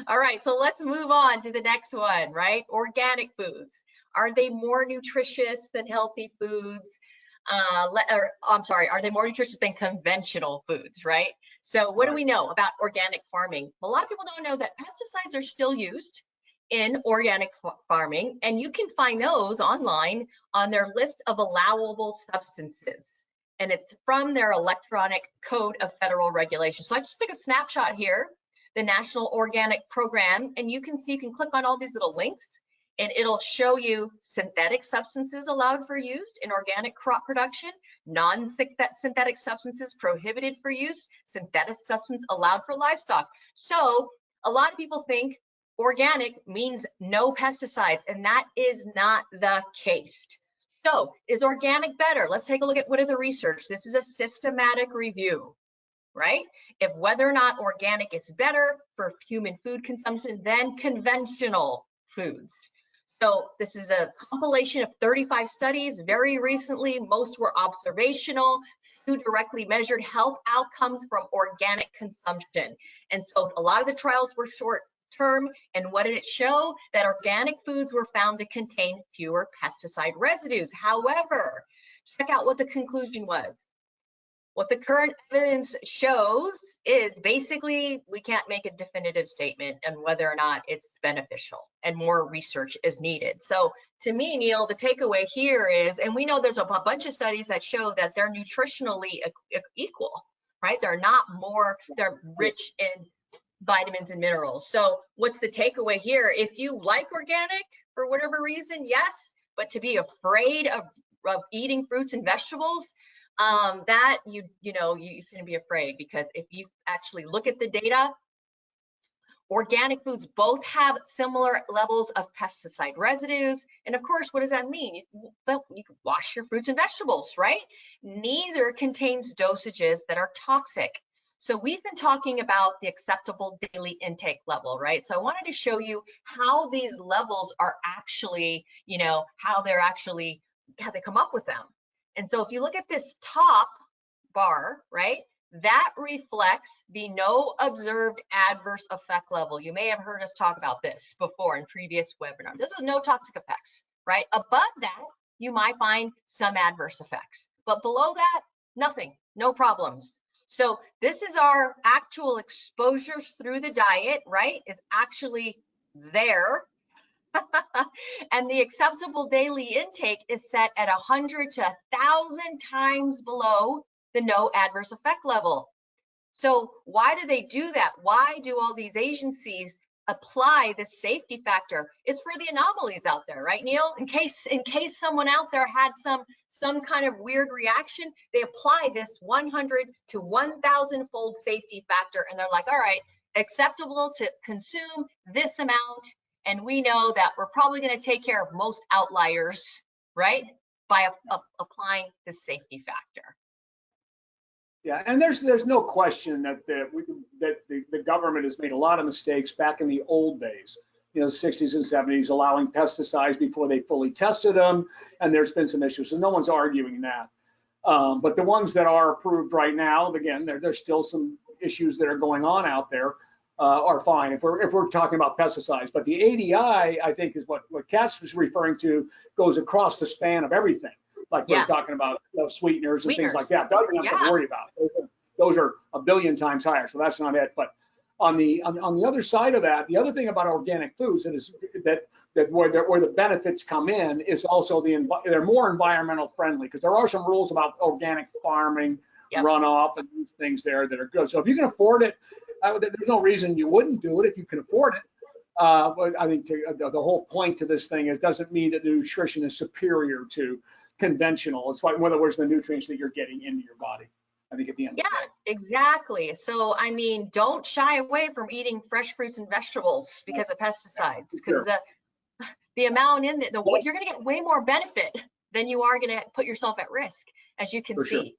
All right, so let's move on to the next one, right? Organic foods. Are they more nutritious than healthy foods? I'm sorry, are they more nutritious than conventional foods, right? So what do we know about organic farming? A lot of people don't know that pesticides are still used in organic farming, and you can find those online on their list of allowable substances. And it's from their electronic code of federal regulations. So I just took a snapshot here, the National Organic Program, and you can see, you can click on all these little links and it'll show you synthetic substances allowed for use in organic crop production, non-synthetic substances prohibited for use, synthetic substance allowed for livestock. So a lot of people think organic means no pesticides, and that is not the case. So is organic better? Let's take a look at what is the research. This is a systematic review, right? If whether or not organic is better for human food consumption than conventional foods. So this is a compilation of 35 studies. Very recently, most were observational, food directly measured health outcomes from organic consumption. And so a lot of the trials were short term. And what did it show? That organic foods were found to contain fewer pesticide residues. However, check out what the conclusion was. What the current evidence shows is basically we can't make a definitive statement on whether or not it's beneficial, and more research is needed. So to me, Neal, the takeaway here is, and we know there's a bunch of studies that show that they're nutritionally equal, right? They're not more, they're rich in vitamins and minerals. So what's the takeaway here? If you like organic for whatever reason, yes, but to be afraid of eating fruits and vegetables, that you shouldn't be afraid, because if you actually look at the data, organic foods both have similar levels of pesticide residues. And of course, what does that mean? Well, you can wash your fruits and vegetables, right? Neither contains dosages that are toxic. So we've been talking about the acceptable daily intake level, right? So I wanted to show you how these levels are actually, how they come up with them. And so if you look at this top bar, right, that reflects the no observed adverse effect level. You may have heard us talk about this before in previous webinars. This is no toxic effects, right? Above that, you might find some adverse effects, but below that, nothing, no problems. So this is our actual exposures through the diet, right, is actually there. And the acceptable daily intake is set at 100 to 1,000 times below the no adverse effect level. So why do they do that? Why do all these agencies apply this safety factor? It's for the anomalies out there, right, Neal? In case someone out there had some kind of weird reaction, they apply this 100 to 1,000 fold safety factor, and they're like, all right, acceptable to consume this amount. And we know that we're probably going to take care of most outliers, right, by applying this safety factor. Yeah, and there's no question that the government has made a lot of mistakes back in the old days, the 60s and 70s, allowing pesticides before they fully tested them, and there's been some issues. So no one's arguing that. But the ones that are approved right now, again, there's still some issues that are going on out there. Are fine if we're talking about pesticides. But the ADI, I think, is what Cass was referring to, goes across the span of everything. Like we're talking about sweeteners and things like that. That we don't have to worry about. Those are a billion times higher, so that's not it. But on the other side of that, the other thing about organic foods that where the benefits come in is also they're more environmental friendly, because there are some rules about organic farming, runoff, and things there that are good. So if you can afford it, there's no reason you wouldn't do it if you can afford it. But I think the whole point to this thing doesn't mean that the nutrition is superior to conventional. It's like, in other words, the nutrients that you're getting into your body, I think, at the end of the day. Exactly. So, I mean, don't shy away from eating fresh fruits and vegetables because of pesticides, because the amount in it, you're going to get way more benefit than you are going to put yourself at risk, as you can see.